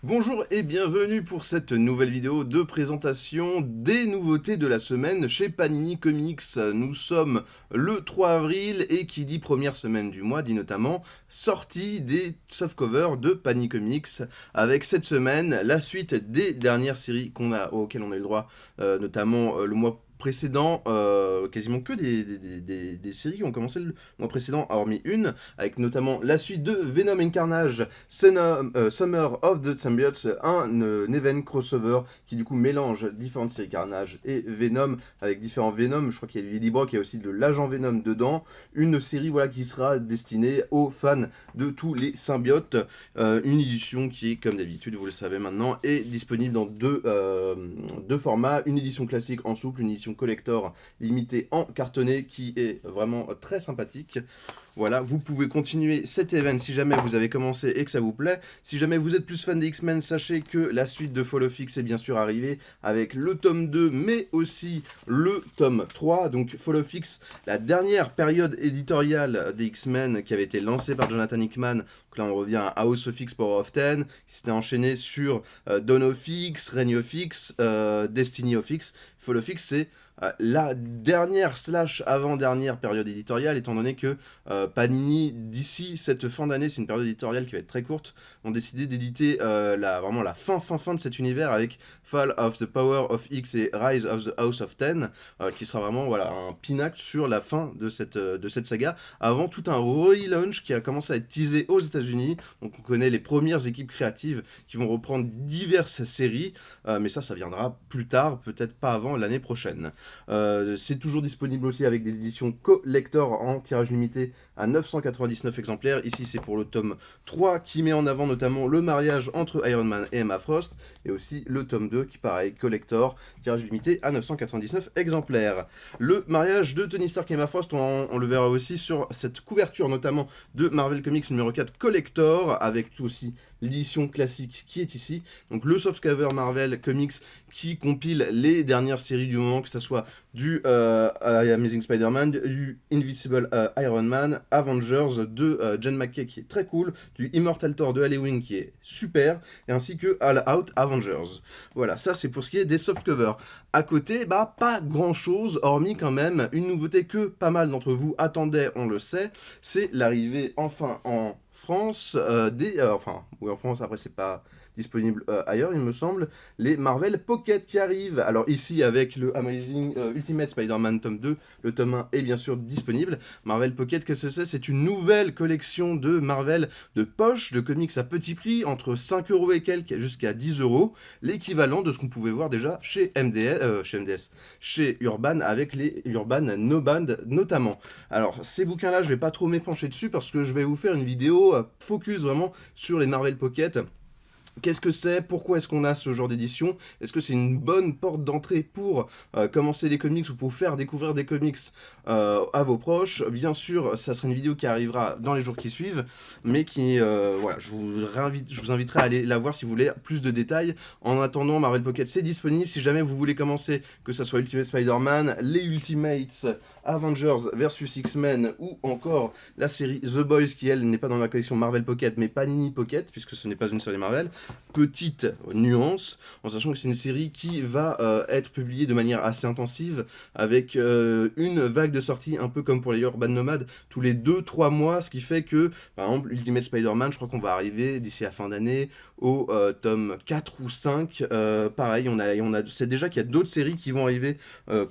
Bonjour et bienvenue pour cette nouvelle vidéo de présentation des nouveautés de la semaine chez Panini Comics. Nous sommes le 3 avril et qui dit première semaine du mois dit notamment sortie des softcovers de Panini Comics avec cette semaine la suite des dernières séries auxquelles on a eu le droit, notamment le mois précédent, quasiment que des séries qui ont commencé le mois précédent, hormis une, avec notamment la suite de Venom and Carnage, Summer of the Symbiotes, un event crossover qui du coup mélange différentes séries Carnage et Venom, avec différents Venom. Je crois qu'il y a du Lady Brock, il y a aussi de l'agent Venom dedans, une série voilà, qui sera destinée aux fans de tous les symbiotes, une édition qui est comme d'habitude, vous le savez maintenant, est disponible dans deux formats, une édition classique en souple, une édition collector limitée en cartonné qui est vraiment très sympathique. Voilà, vous pouvez continuer cet event si jamais vous avez commencé et que ça vous plaît. Si jamais vous êtes plus fan des X-Men, sachez que la suite de Fall of X est bien sûr arrivée avec le tome 2, mais aussi le tome 3. Donc Fall of X, la dernière période éditoriale des X-Men qui avait été lancée par Jonathan Hickman. Donc là, on revient à House of X, Power of Ten, qui s'était enchaîné sur Dawn of X, Reign of X, Destiny of X. Fall of X, c'est la dernière slash avant-dernière période éditoriale, étant donné que Panini, d'ici cette fin d'année, c'est une période éditoriale qui va être très courte, ont décidé d'éditer vraiment la fin de cet univers avec Fall of the Power of X et Rise of the House of Ten, qui sera vraiment voilà, un pinacle sur la fin de cette saga, avant tout un relaunch qui a commencé à être teasé aux États-Unis. Donc on connaît les premières équipes créatives qui vont reprendre diverses séries, mais ça viendra plus tard, peut-être pas avant l'année prochaine. C'est toujours disponible aussi avec des éditions collector en tirage limité à 999 exemplaires. Ici, c'est pour le tome 3 qui met en avant notamment le mariage entre Iron Man et Emma Frost, et aussi le tome 2 qui, pareil, collector, tirage limité à 999 exemplaires. Le mariage de Tony Stark et Emma Frost, on le verra aussi sur cette couverture, notamment de Marvel Comics numéro 4 collector, avec tout aussi l'édition classique qui est ici. Donc le softcover Marvel Comics qui compile les dernières séries du moment, que ce soit du Amazing Spider-Man, du Invincible Iron Man, Avengers de John McKay qui est très cool, du Immortal Thor de Halloween qui est super, et ainsi que All Out Avengers. Voilà, ça c'est pour ce qui est des softcovers. À côté, pas grand chose, hormis quand même une nouveauté que pas mal d'entre vous attendaient, on le sait, c'est l'arrivée enfin en France, oui en France, après c'est pas disponible ailleurs il me semble, les Marvel Pocket qui arrivent. Alors ici avec le Amazing Ultimate Spider-Man tome 2, le tome 1 est bien sûr disponible. Marvel Pocket, qu'est-ce que c'est? C'est une nouvelle collection de Marvel de poche, de comics à petit prix, entre 5€ et quelques jusqu'à 10€, l'équivalent de ce qu'on pouvait voir déjà chez chez Urban avec les Urban No Band notamment. Alors ces bouquins là je vais pas trop m'épancher dessus parce que je vais vous faire une vidéo focus vraiment sur les Marvel Pocket. Qu'est-ce que c'est? Pourquoi est-ce qu'on a ce genre d'édition? Est-ce que c'est une bonne porte d'entrée pour commencer les comics ou pour faire découvrir des comics à vos proches? Bien sûr, ça sera une vidéo qui arrivera dans les jours qui suivent, mais qui, voilà, je vous inviterai à aller la voir si vous voulez plus de détails. En attendant, Marvel Pocket, c'est disponible. Si jamais vous voulez commencer, que ce soit Ultimate Spider-Man, les Ultimates, Avengers versus X-Men, ou encore la série The Boys, qui elle n'est pas dans la collection Marvel Pocket, mais Panini Pocket, puisque ce n'est pas une série Marvel. Petite nuance, en sachant que c'est une série qui va être publiée de manière assez intensive, avec une vague de sortie, un peu comme pour les Urban Nomades, tous les 2-3 mois, ce qui fait que, par exemple, Ultimate Spider-Man, je crois qu'on va arriver d'ici la fin d'année au tome 4 ou 5. Pareil, c'est déjà qu'il y a d'autres séries qui vont arriver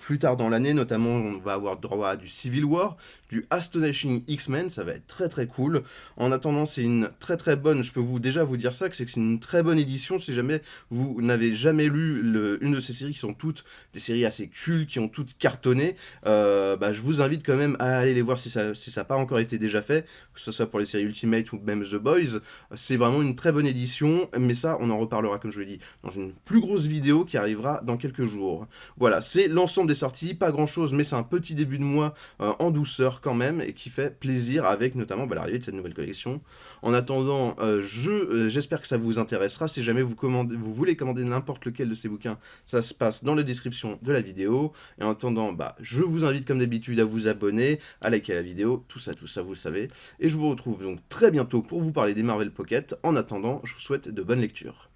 plus tard dans l'année, notamment on va avoir droit à du Civil War, du Astonishing X-Men, ça va être très très cool. En attendant, c'est une très très bonne, je peux déjà vous dire ça, que c'est une très bonne édition si jamais vous n'avez jamais lu une de ces séries qui sont toutes des séries assez cultes, qui ont toutes cartonné. Je vous invite quand même à aller les voir si ça n'a pas encore été déjà fait, que ce soit pour les séries Ultimate ou même The Boys. C'est vraiment une très bonne édition, mais ça on en reparlera comme je l'ai dit dans une plus grosse vidéo qui arrivera dans quelques jours. Voilà, c'est l'ensemble des sorties, pas grand chose, mais c'est un petit début de mois en douceur quand même, et qui fait plaisir avec notamment l'arrivée de cette nouvelle collection. En attendant, j'espère que ça vous intéressera. Si jamais vous voulez commander n'importe lequel de ces bouquins, ça se passe dans la description de la vidéo. Et en attendant, je vous invite comme d'habitude à vous abonner, à liker la vidéo, tout ça vous le savez. Et je vous retrouve donc très bientôt pour vous parler des Marvel Pocket. En attendant, je vous souhaite de bonnes lectures.